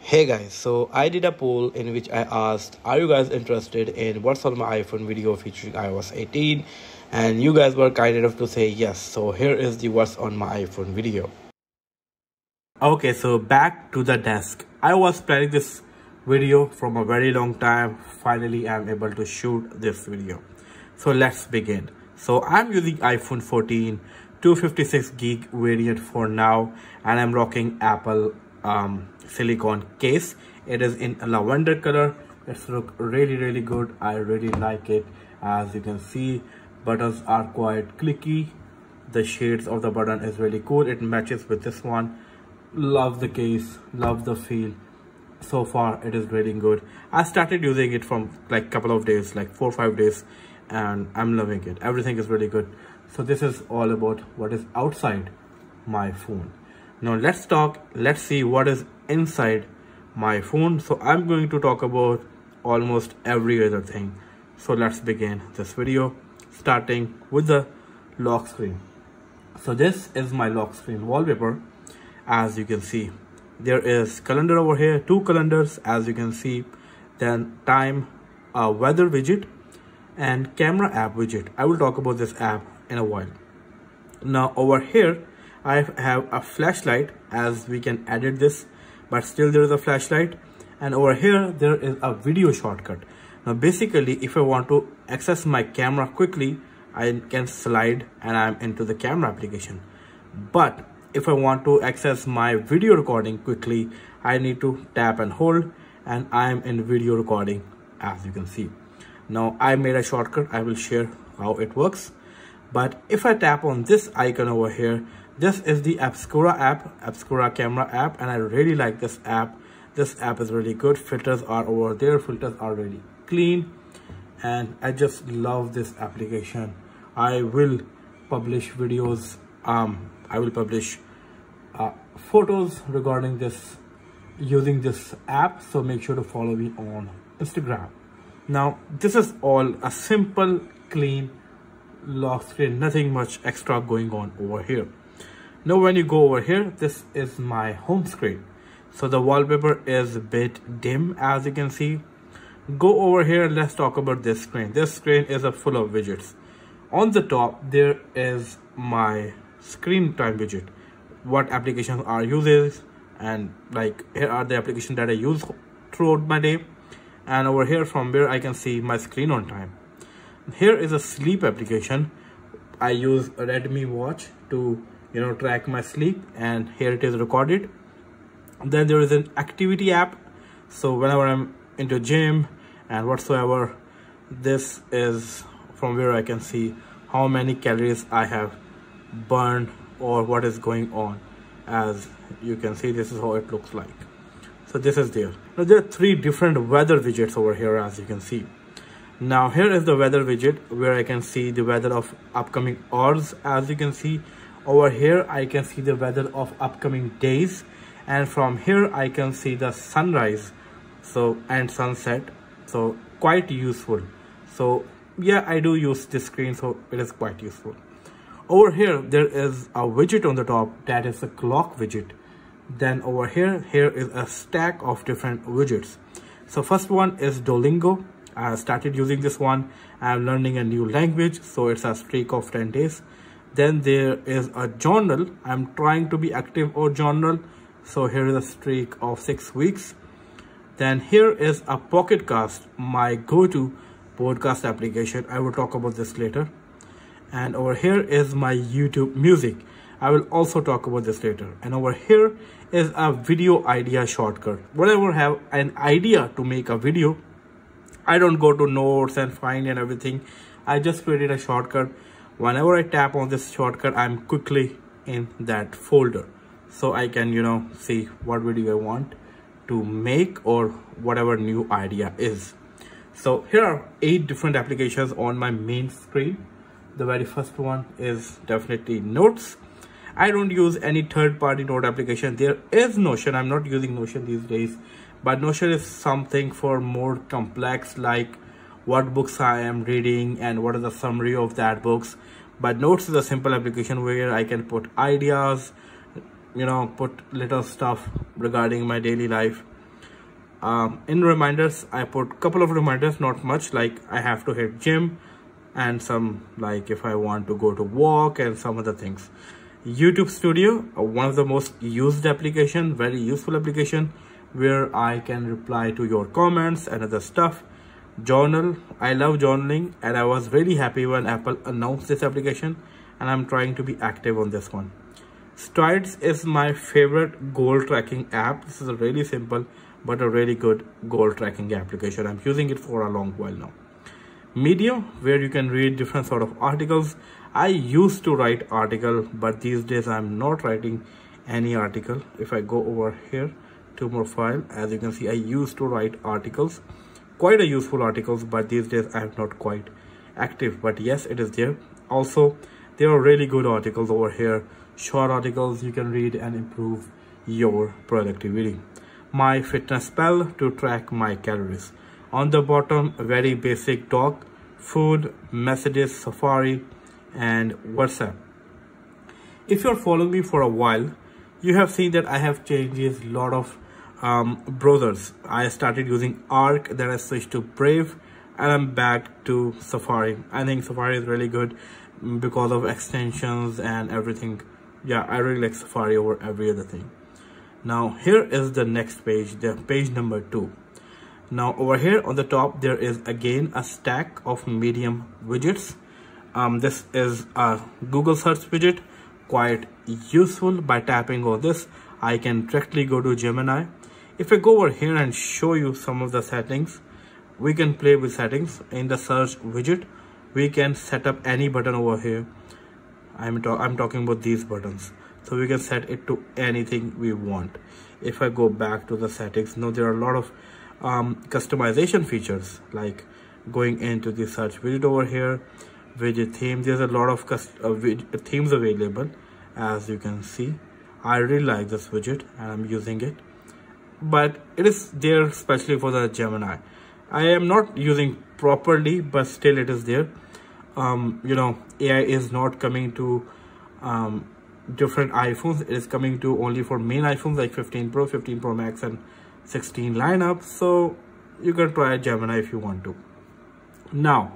Hey guys, so I did a poll in which I asked, are you guys interested in what's on my iPhone video featuring iOS 18? And you guys were kind enough to say yes. So here is the what's on my iPhone video. Okay, so back to the desk. I was planning this video from a very long time. Finally, I'm able to shoot this video. So let's begin. So I'm using iPhone 14 256 gig variant for now, and I'm rocking Apple silicone case. It is in a lavender color. It's look really good. I really like it. As you can see, buttons are quite clicky. The shades of the button is really cool. It matches with this one. Love the case, love the feel. So far it is really good. I started using it from like couple of days, like 4 or 5 days, and I'm loving it. Everything is really good. So this is all about what is outside my phone. Now let's see what is inside my phone. So I'm going to talk about almost every other thing. So let's begin this video, starting with the lock screen. So this is my lock screen wallpaper. As you can see, there is calendar over here, 2 calendars as you can see, then time, weather widget, and camera app widget. I will talk about this app in a while. Now over here I have a flashlight, as we can edit this, but still there is a flashlight. And over here there is a video shortcut. Now basically, if I want to access my camera quickly, I can slide and I'm into the camera application. But if I want to access my video recording quickly, I need to tap and hold, and I am in video recording, as you can see. Now I made a shortcut. I will share how it works. But if I tap on this icon over here, this is the Obscura app, Obscura camera app, and I really like this app. This app is really good. Filters are over there. Filters are really clean, and I just love this application. I will publish videos. I will publish photos regarding this using this app. So make sure to follow me on Instagram. Now this is all a simple, clean lock screen. Nothing much extra going on over here. Now when you go over here, this is my home screen. So the wallpaper is a bit dim, as you can see. Go over here. Let's talk about this screen. This screen is full of widgets. On the top there is my screen time widget, what applications are used, and like here are the applications that I use throughout my day. And over here from where I can see my screen on time. Here is a sleep application. I use a Redmi watch to track my sleep, and here it is recorded. Then there is an activity app. So whenever I'm into gym and whatsoever, this is from where I can see how many calories I have burned or what is going on. As you can see, this is how it looks like. So this is there. Now there are 3 different weather widgets over here, as you can see. Now here is the weather widget where I can see the weather of upcoming hours. As you can see over here, I can see the weather of upcoming days, and from here I can see the sunrise and sunset. So quite useful. So yeah, I do use this screen, so it is quite useful. Over here there is a widget on the top, that is the clock widget. Then over here is a stack of different widgets. So first one is Duolingo. I started using this one. I'm learning a new language, so it's a streak of 10 days. Then there is a journal. I'm trying to be active or journal, so here is a streak of 6 weeks. Then here is a Pocket Cast, my go-to podcast application. I will talk about this later. And over here is my YouTube music. I will also talk about this later. And over here is a video idea shortcut. Whenever I have an idea to make a video, I don't go to notes and find and everything. I just created a shortcut. Whenever I tap on this shortcut, I'm quickly in that folder. So I can, see what video I want to make or whatever new idea is. So here are 8 different applications on my main screen. The very first one is definitely Notes. I don't use any third-party note application. There is Notion. I'm not using Notion these days, but Notion is something for more complex, like what books I am reading and what is the summary of that books. But Notes is a simple application where I can put ideas, put little stuff regarding my daily life. In reminders, I put a couple of reminders, not much, like I have to hit gym and some like if I want to go to walk and some other things. YouTube Studio, one of the most used application, very useful application where I can reply to your comments and other stuff. Journal, I love journaling and I was really happy when Apple announced this application, and I'm trying to be active on this one. Strides is my favorite goal tracking app. This is a really simple but a really good goal tracking application. I'm using it for a long while now. Medium, where you can read different sort of articles. I used to write article, but these days I'm not writing any article. If I go over here to more file, as you can see, I used to write articles, quite a useful articles, but these days I'm not quite active, but yes, it is there. Also, there are really good articles over here, short articles you can read and improve your productivity. My fitness pal to track my calories. On the bottom, very basic dock, food, messages, Safari and WhatsApp. If you're following me for a while, you have seen that I have changed a lot of browsers. I started using Arc, then I switched to Brave, and I'm back to Safari. I think Safari is really good because of extensions and everything. Yeah, I really like Safari over every other thing. Now here is the next page, the page number 2. Now over here on the top, there is again a stack of Medium widgets. This is a Google search widget, quite useful. By tapping on this, I can directly go to Gemini. If I go over here and show you some of the settings, we can play with settings. In the search widget, we can set up any button over here. I'm talking about these buttons. So we can set it to anything we want. If I go back to the settings, now there are a lot of customization features, like going into the search widget over here, widget theme. There's a lot of themes available, as you can see. I really like this widget and I'm using it, but it is there especially for the Gemini. I am not using properly, but still it is there. You know, AI is not coming to different iPhones. It is coming to only for main iPhones like 15 Pro, 15 Pro Max and 16 lineup. So you can try Gemini if you want to. Now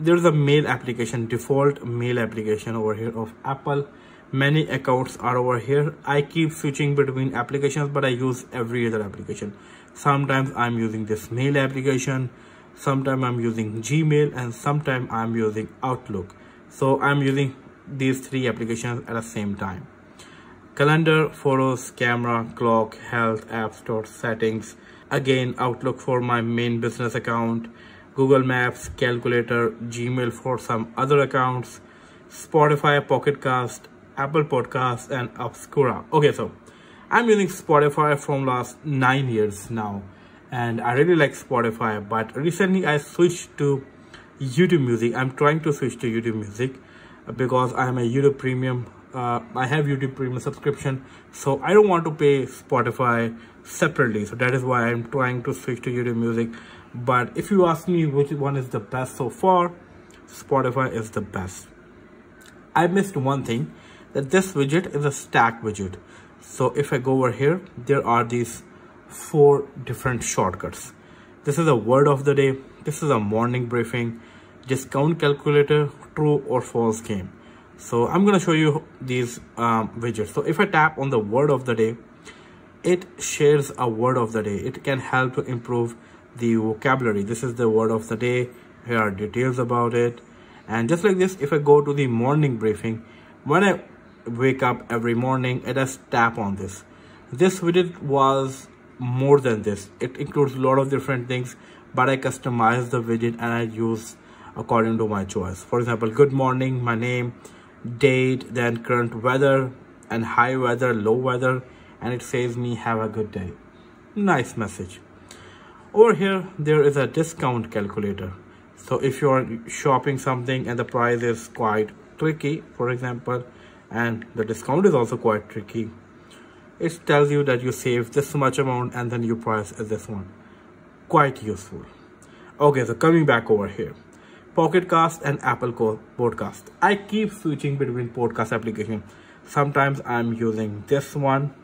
there's a mail application, default mail application over here of Apple. Many accounts are over here. I keep switching between applications, but I use every other application. Sometimes I'm using this mail application, sometimes I'm using Gmail, and sometimes I'm using Outlook. So I'm using these 3 applications at the same time. Calendar, photos, camera, clock, health, app store, settings. Again, Outlook for my main business account, Google Maps, calculator, Gmail for some other accounts, Spotify, Pocket Cast, Apple Podcasts, and Obscura. Okay, so I'm using Spotify from last 9 years now, and I really like Spotify, but recently I switched to YouTube Music. I'm trying to switch to YouTube Music because I'm a YouTube Premium. I have YouTube Premium subscription, so I don't want to pay Spotify separately. So that is why I'm trying to switch to YouTube Music. But if you ask me which one is the best so far, Spotify is the best. I missed one thing, that this widget is a stack widget. So if I go over here, there are these 4 different shortcuts. This is a word of the day. This is a morning briefing, discount calculator, true or false game. So I'm going to show you these widgets. So if I tap on the word of the day, it shares a word of the day. It can help to improve the vocabulary. This is the word of the day. Here are details about it. And just like this, if I go to the morning briefing, when I wake up every morning, I just tap on this. This widget was more than this. It includes a lot of different things, but I customize the widget and I use according to my choice. For example, good morning, my name, date, then current weather and high weather, low weather, and it says me have a good day. Nice message. Over here, there is a discount calculator. So if you're shopping something and the price is quite tricky, for example, and the discount is also quite tricky, it tells you that you save this much amount and then your price is this one. Quite useful. Okay, so coming back over here, Pocket Cast and Apple Podcast. I keep switching between podcast application. Sometimes I'm using this one.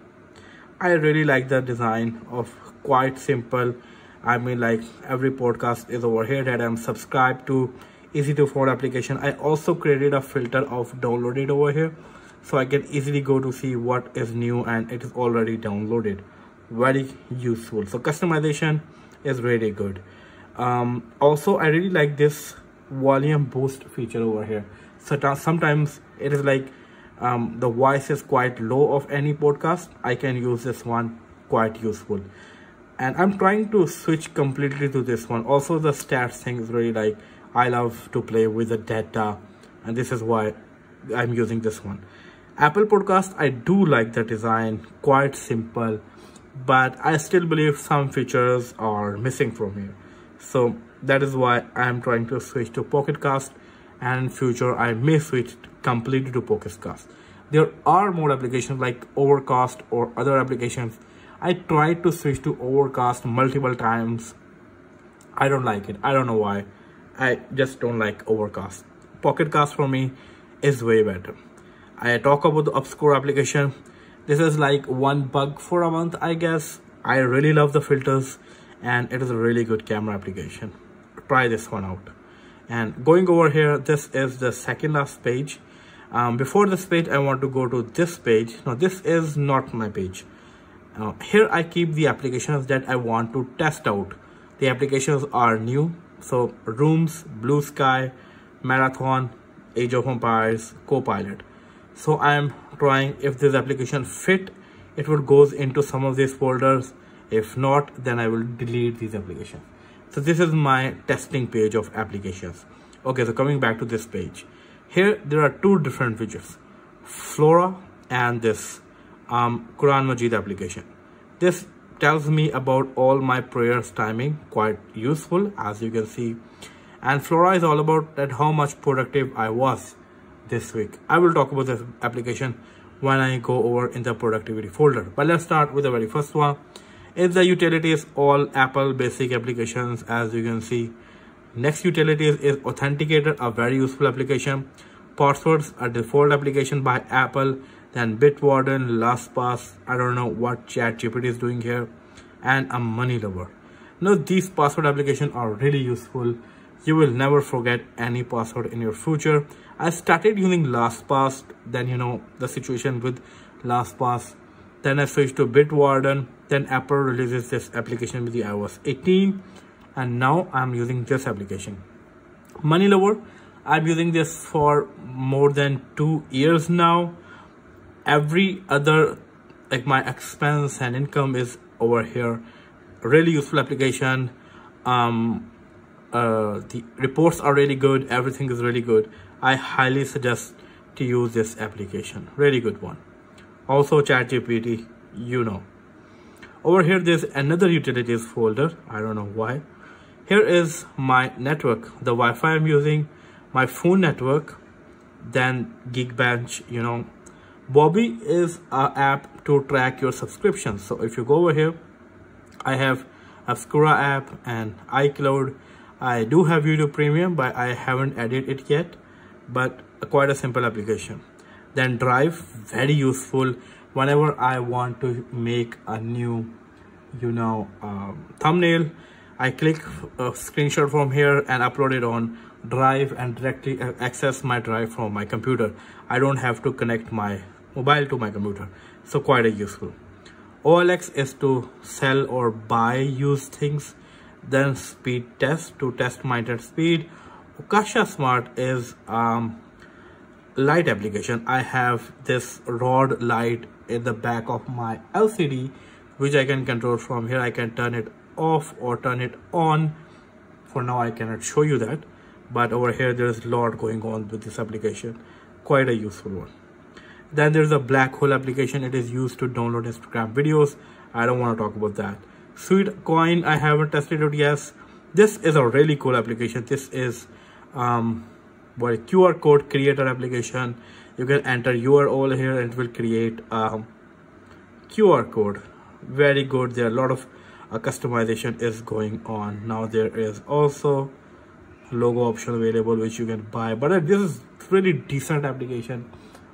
I really like the design of quite simple. I mean, like every podcast is over here that I'm subscribed to. Easy to follow application. I also created a filter of downloaded over here, so I can easily go to see what is new and it is already downloaded. Very useful. So customization is really good. Also, I really like this volume boost feature over here. So sometimes it is like the voice is quite low of any podcast. I can use this one, quite useful. And I'm trying to switch completely to this one. Also, the stats thing is really like, I love to play with the data, and this is why I'm using this one. Apple Podcast, I do like the design, quite simple, but I still believe some features are missing from here. So that is why I'm trying to switch to Pocket Cast, and in future I may switch completely to Pocket Cast. There are more applications like Overcast or other applications. I tried to switch to Overcast multiple times. I don't like it. I don't know why. I just don't like Overcast. Pocket Cast for me is way better. I talk about the obscure application. This is like one bug for a month, I guess. I really love the filters and it is a really good camera application. Try this one out. And going over here, this is the second last page. Before this page, I want to go to this page. Now this is not my page. Here I keep the applications that I want to test out. The applications are new. So Rooms, Blue Sky, Marathon, Age of Empires, Copilot. So I'm trying if this application fit, it would goes into some of these folders. If not, then I will delete these applications. So this is my testing page of applications. Okay, so coming back to this page. Here there are two different widgets, Flora and this Quran Majid application. This tells me about all my prayers timing, quite useful as you can see. And Flora is all about that how much productive I was this week. I will talk about this application when I go over in the productivity folder. But let's start with the very first one. It's the utilities, all Apple basic applications as you can see. Next utilities is Authenticator, a very useful application. Passwords, a default application by Apple. Then Bitwarden, LastPass, I don't know what ChatGPT is doing here, and a Money Lover. Now these password applications are really useful. You will never forget any password in your future. I started using LastPass, then the situation with LastPass. Then I switched to Bitwarden. Then Apple releases this application with the iOS 18, and now I'm using this application. Money Lover, I'm using this for more than 2 years now. Every other, like my expense and income is over here. Really useful application. The reports are really good. Everything is really good. I highly suggest to use this application. Really good one. Also ChatGPT, Over here there's another utilities folder. I don't know why. Here is my network, the Wi-Fi I'm using, my phone network, then Geekbench, Bobby is an app to track your subscriptions. So if you go over here, I have Obscura app and iCloud. I do have YouTube Premium, but I haven't added it yet, but quite a simple application. Then Drive, very useful whenever I want to make a new, thumbnail. I click a screenshot from here and upload it on Drive and directly access my Drive from my computer. I don't have to connect my mobile to my computer, so quite a useful. OLX is to sell or buy used things. Then Speed Test to test my internet speed. Ukasha Smart is light application. I have this rod light in the back of my LCD, which I can control from here. I can turn it off or turn it on. For now I cannot show you that, but over here there is a lot going on with this application. Quite a useful one. Then there's a black hole application. It is used to download Instagram videos. I don't want to talk about that. Sweet Coin, I haven't tested it yet. This is a really cool application. This is QR code creator application. You can enter URL here and it will create QR code. Very good. There are a lot of customization is going on. Now there is also logo option available which you can buy, but this is really decent application.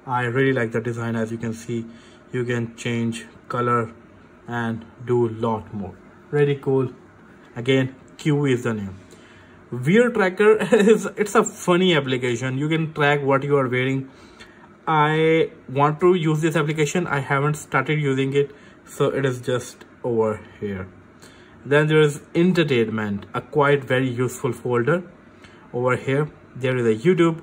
I really like the design. As you can see, you can change color and do a lot more. Really cool. Again, Q is the name. Wear tracker is, it's a funny application. You can track what you are wearing. I want to use this application. I haven't started using it, so it is just over here. Then there is entertainment, a quite very useful folder. Over here there is a YouTube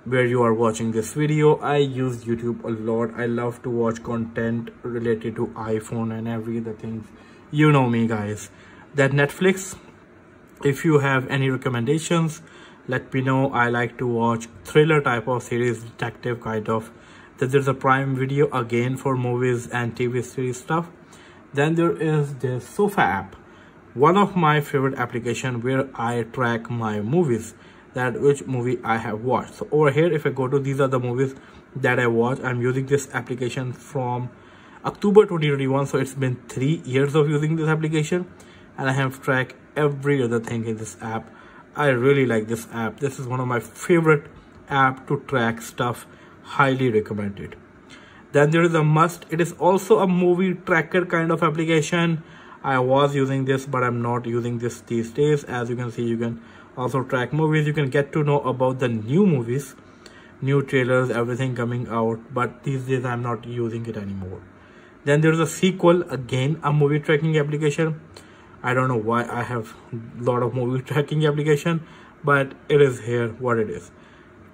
where you are watching this video. I use YouTube a lot. I love to watch content related to iPhone and every other things. You know me, guys. That Netflix, if you have any recommendations, let me know. I like to watch thriller type of series, detective kind of. Then there's a Prime Video, again for movies and TV series stuff. Then there is the Sofa app, one of my favorite application where I track my movies, that which movie I have watched. So over here, if I go to these are the movies that I watch. I'm using this application from October 2021, so it's been 3 years of using this application, and I have tracked every other thing in this app. I really like this app. This is one of my favorite app to track stuff. Highly recommended. Then there is a Must. It is also a movie tracker kind of application. I was using this, but I'm not using this these days. As you can see, you can also track movies. You can get to know about the new movies, new trailers, everything coming out, but these days I'm not using it anymore. Then there's a Sequel, again a movie tracking application. I don't know why I have a lot of movie tracking application, but it is here what it is.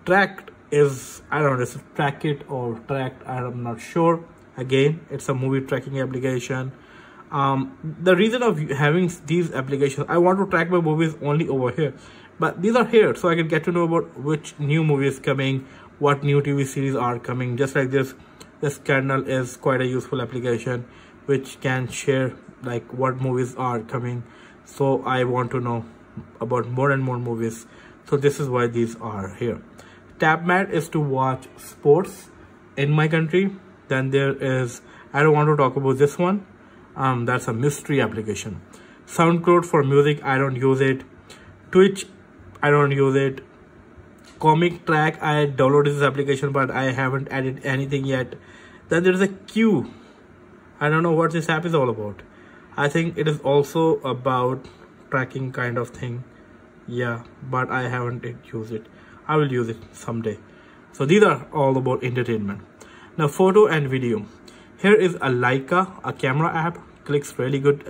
Tracked is, I don't know, it's Track It or Tracked, I'm not sure. Again, it's a movie tracking application. The reason of having these applications, I want to track my movies only over here, but these are here so I can get to know about which new movie is coming, what new TV series are coming. Just like this Kernel is quite a useful application which can share like what movies are coming, so I want to know about more and more movies, so this is why these are here. TabMat is to watch sports in my country. Then there is, I don't want to talk about this one, that's a mystery application. SoundCloud for music, I don't use it. Twitch, I don't use it. Comic Track, I downloaded this application but I haven't added anything yet. Then there is a Q. I don't know what this app is all about. I think it is also about tracking kind of thing. Yeah, but I haven't used it. I will use it someday. So these are all about entertainment. Now photo and video. Here is a Leica, a camera app, clicks really good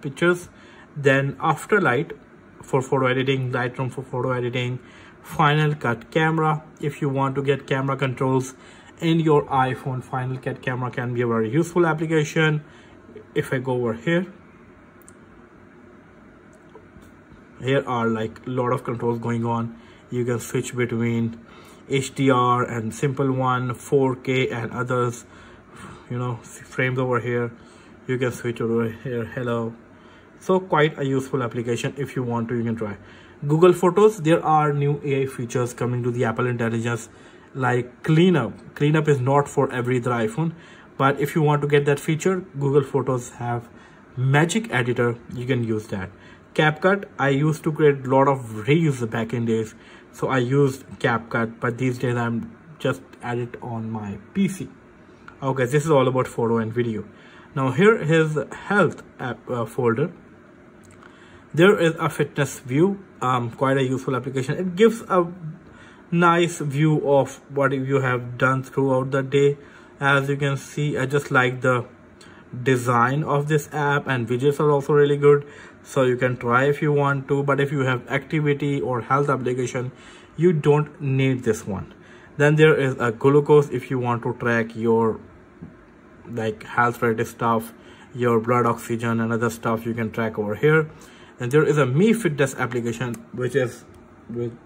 pictures. Then Afterlight for photo editing, Lightroom for photo editing, Final Cut camera. If you want to get camera controls in your iPhone, Final Cut camera can be a very useful application. If I go over here, here are like a lot of controls going on. You can switch between HDR and simple one, 4K and others, you know, frames over here. You can switch over here. Hello. So quite a useful application. If you want to, you can try. Google Photos, there are new AI features coming to the Apple Intelligence like cleanup. Cleanup is not for every other iPhone, but if you want to get that feature, Google Photos have Magic Editor, you can use that. CapCut, I used to create a lot of reels back in days, so I used CapCut, but these days I'm just at it on my PC. Okay, this is all about photo and video. Now here is health app folder. There is a fitness view, quite a useful application. It gives a nice view of what you have done throughout the day. As you can see, I just like the design of this app, and widgets are also really good, so you can try if you want to. But if you have activity or health application, you don't need this one. Then there is a glucose. If you want to track your like health related stuff, your blood oxygen and other stuff, you can track over here. And there is a Mi Fitness application which is with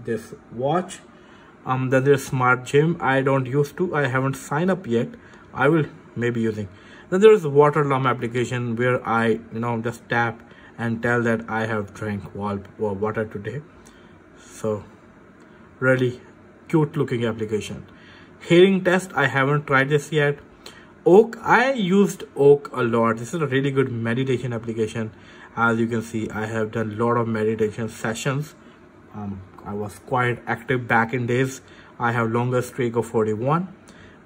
this watch. Then there's Smart Gym. I don't used to, I haven't signed up yet. I will maybe using. Then there is Water Alarm application where I just tap and tell that I have drank water today. So really cute looking application. Hearing test, I haven't tried this yet. Oak, I used Oak a lot. This is a really good meditation application. As you can see, I have done a lot of meditation sessions. I was quite active back in days. I have longer streak of 41,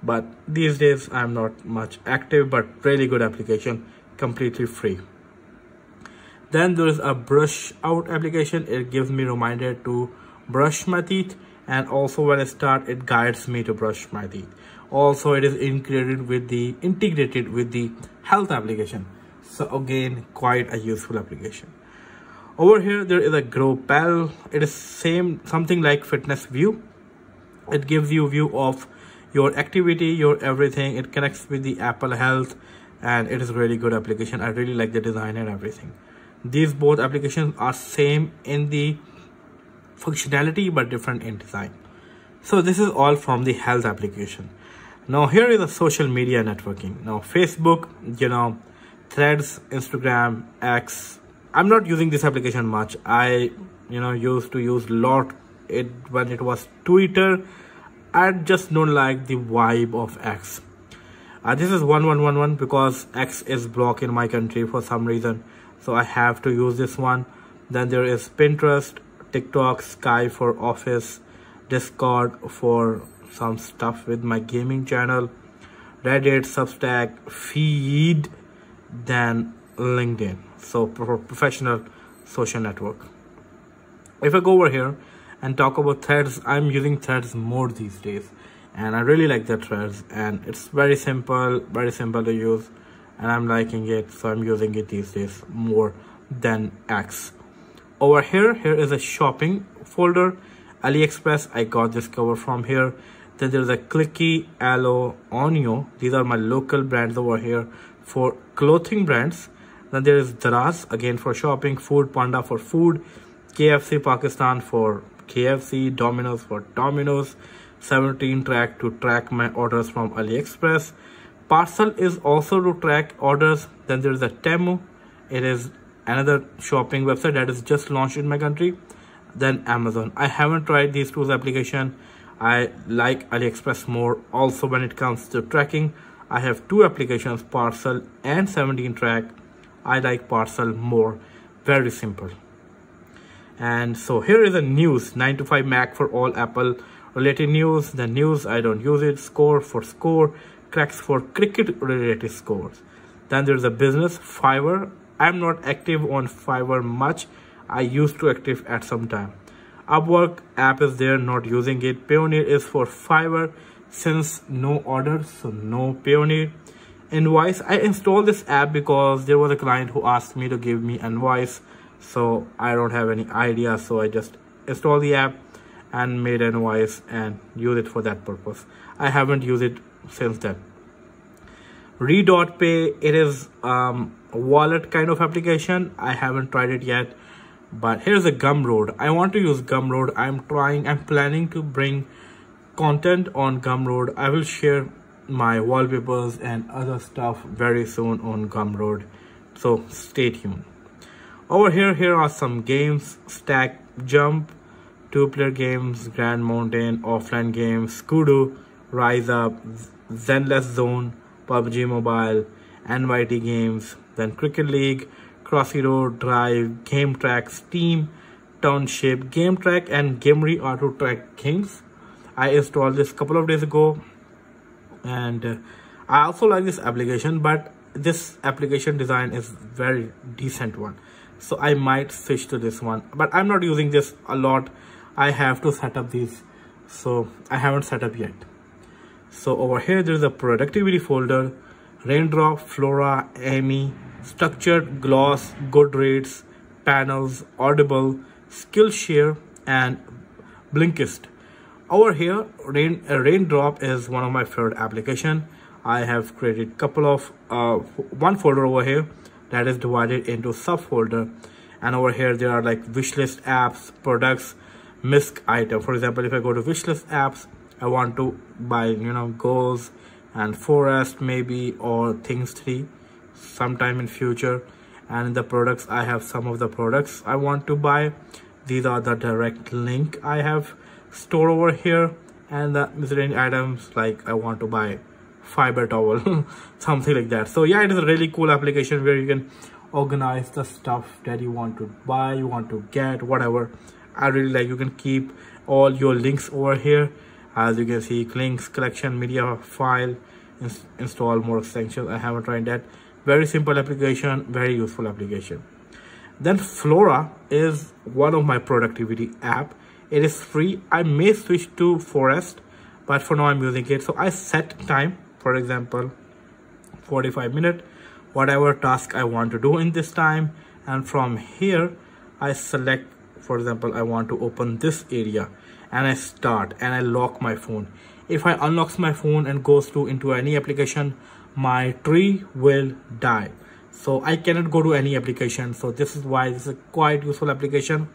but these days I'm not much active, but really good application, completely free. Then there is a brush out application. It gives me reminder to brush my teeth, and also when I start, it guides me to brush my teeth. Also, it is integrated with the health application. So again, quite a useful application. Over here, there is a Grow Pal. It is something like Fitness View. It gives you view of your activity, your everything. It connects with the Apple Health, and it is really good application. I really like the design and everything. These both applications are same in the functionality but different in design. So this is all from the health application. Now here is a social media networking. Now Facebook, Threads, Instagram, X. I'm not using this application much. I used to use a lot when it was Twitter. I just don't like the vibe of X. This is 1111 because X is blocked in my country for some reason, so I have to use this one. Then there is Pinterest, TikTok, Skype for office, Discord for some stuff with my gaming channel, Reddit, Substack, Feed, then LinkedIn, so professional social network. If I go over here and talk about Threads, I'm using Threads more these days, and I really like the Threads, and it's very simple to use, and I'm liking it, so I'm using it these days more than X. Over here is a shopping folder, AliExpress. I got this cover from here. Then there's a Clicky, Aloe, Onio. These are my local brands over here for clothing brands. Then there is Daraz, again for shopping, Food Panda for food, KFC Pakistan for KFC, Domino's for Domino's, 17 track to track my orders from AliExpress. Parcel is also to track orders. Then there is a Temu. It is another shopping website that is just launched in my country. Then Amazon. I haven't tried these two applications. I like AliExpress more. Also when it comes to tracking, I have two applications, Parcel and 17 track. I like Parcel more. Very simple. And so here is a news, 9 to 5 Mac for all Apple related news. The news, I don't use it. Score for score, cracks for cricket related scores. Then there's a business, Fiverr. I'm not active on Fiverr much. I used to active at some time. Upwork app is there, not using it. Payoneer is for Fiverr since no orders, so no Payoneer. Invoice, I installed this app because there was a client who asked me to give me invoice, so I don't have any idea, so I just installed the app and made an invoice and use it for that purpose. I haven't used it since then. Re.pay, it is a wallet kind of application. I haven't tried it yet, but here's a Gumroad. I want to use Gumroad. I'm planning to bring content on Gumroad. I will share my wallpapers and other stuff very soon on Gumroad, so stay tuned. Over here are some games: Stack Jump, 2-player games, Grand Mountain, offline games, Kudu, Rise Up, Zenless Zone, PUBG Mobile, NYT games, then Cricket League, Crossy Road, Drive, Game Track, Steam, Township, Game Track, and Gamery Auto Track games. I installed this a couple of days ago, and I also like this application, but this application design is very decent one, so I might switch to this one, but I'm not using this a lot. I have to set up these, so I haven't set up yet. So over here there's a productivity folder, Raindrop, Flora, Amy, Structured, Gloss, Goodreads, Panels, Audible, Skillshare, and Blinkist. Over here, Raindrop is one of my favorite application. I have created couple of one folder over here that is divided into subfolder, and over here there are like wishlist apps, products, missed item. For example, if I go to wishlist apps, I want to buy goals and forest maybe, or things 3 sometime in future. And in the products, I have some of the products I want to buy. These are the direct link I have stored over here. And the miscellaneous items, like I want to buy fiber towel something like that. So yeah, it is a really cool application where you can organize the stuff that you want to buy, you want to get, whatever. I really like. You can keep all your links over here. As you can see, links, collection, media file, install more extensions. I haven't tried that. Very simple application, very useful application. Then Flora is one of my productivity app. It is free. I may switch to Forest, but for now I'm using it. So I set time, for example 45 minutes, whatever task I want to do in this time, and from here I select, for example, I want to open this area, and I start and I lock my phone. If I unlock my phone and goes to into any application, my tree will die, so I cannot go to any application. So this is why this is a quite useful application,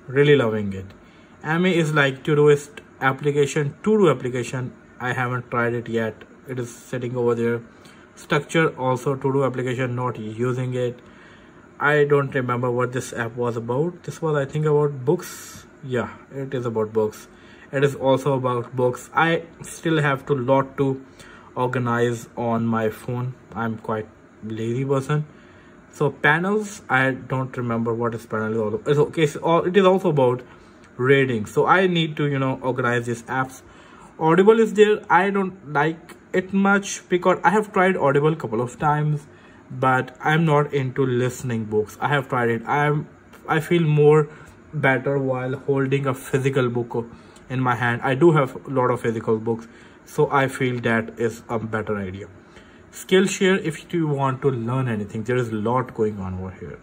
really loving it. MA is like Todoist application, to-do application. I haven't tried it yet, it is sitting over there. Structure also to-do application, not using it. I don't remember what this app was about. This was, I think, about books. Yeah, it is about books. It is also about books. I still have to lot to organize on my phone. I'm quite lazy person. So panels, I don't remember what is panel. It's okay. It is also about reading. So I need to, you know, organize these apps. Audible is there. I don't like it much because I have tried Audible a couple of times, but I'm not into listening books. I have tried it. I feel more better while holding a physical book in my hand. I do have a lot of physical books, so I feel that is a better idea. Skillshare, if you want to learn anything, there is a lot going on over here.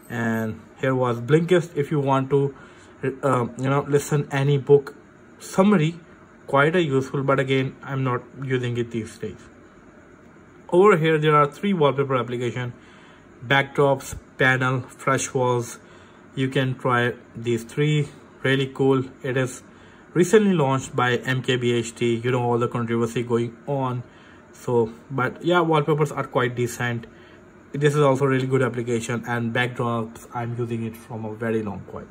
And here was Blinkist, if you want to you know, listen any book summary. Quite a useful, but again, I'm not using it these days. Over here there are 3 wallpaper application: backdrops, panel, fresh walls. You can try these 3, really cool. It is recently launched by MKBHD, you know, all the controversy going on. So, but yeah, wallpapers are quite decent. This is also really good application, and backdrops, I'm using it from a very long while.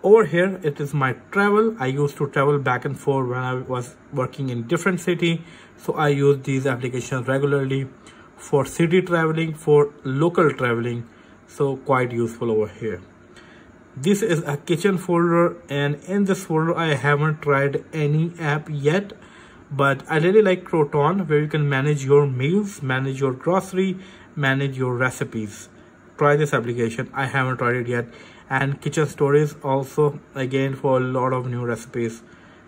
Over here it is my travel. I used to travel back and forth when I was working in different city, so I use these applications regularly for city traveling, for local traveling, so quite useful over here. This is a kitchen folder, and in this folder I haven't tried any app yet, but I really like Croton, where you can manage your meals, manage your grocery, manage your recipes. Try this application. I haven't tried it yet. And kitchen stories also, again, for a lot of new recipes.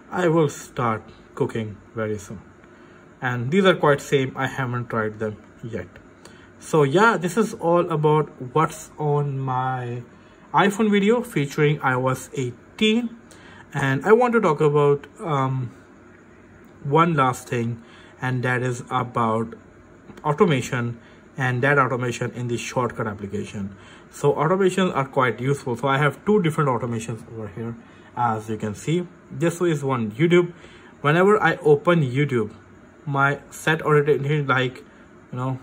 I will start cooking very soon, and these are quite same. I haven't tried them yet. So yeah, this is all about what's on my iPhone video featuring iOS 18. And I want to talk about one last thing, and that is about automation, and that automation in the shortcut application. So automations are quite useful. So I have 2 different automations over here, as you can see. This is one, YouTube. Whenever I open YouTube, my set orientation, like, you know,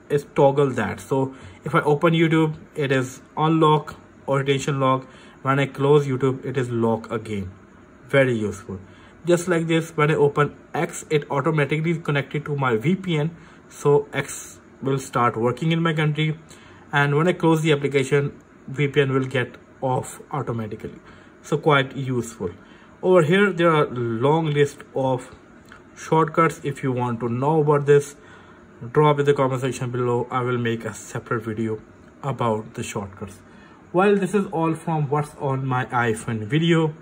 is toggle that. So if I open YouTube, it is unlock, orientation lock. When I close YouTube, it is lock again. Very useful. Just like this, when I open X, it automatically is connected to my VPN, so X will start working in my country. And when I close the application, VPN will get off automatically. So quite useful. Over here there are long list of shortcuts. If you want to know about this, drop in the comment section below. I will make a separate video about the shortcuts. Well, this is all from what's on my iPhone video.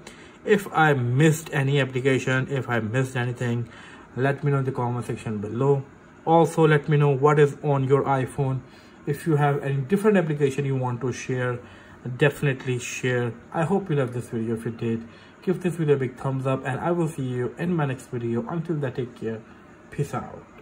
If I missed any application, if I missed anything, let me know in the comment section below. Also, let me know what is on your iPhone. If you have any different application you want to share, definitely share. I hope you loved this video. If you did, give this video a big thumbs up, and I will see you in my next video. Until then, take care. Peace out.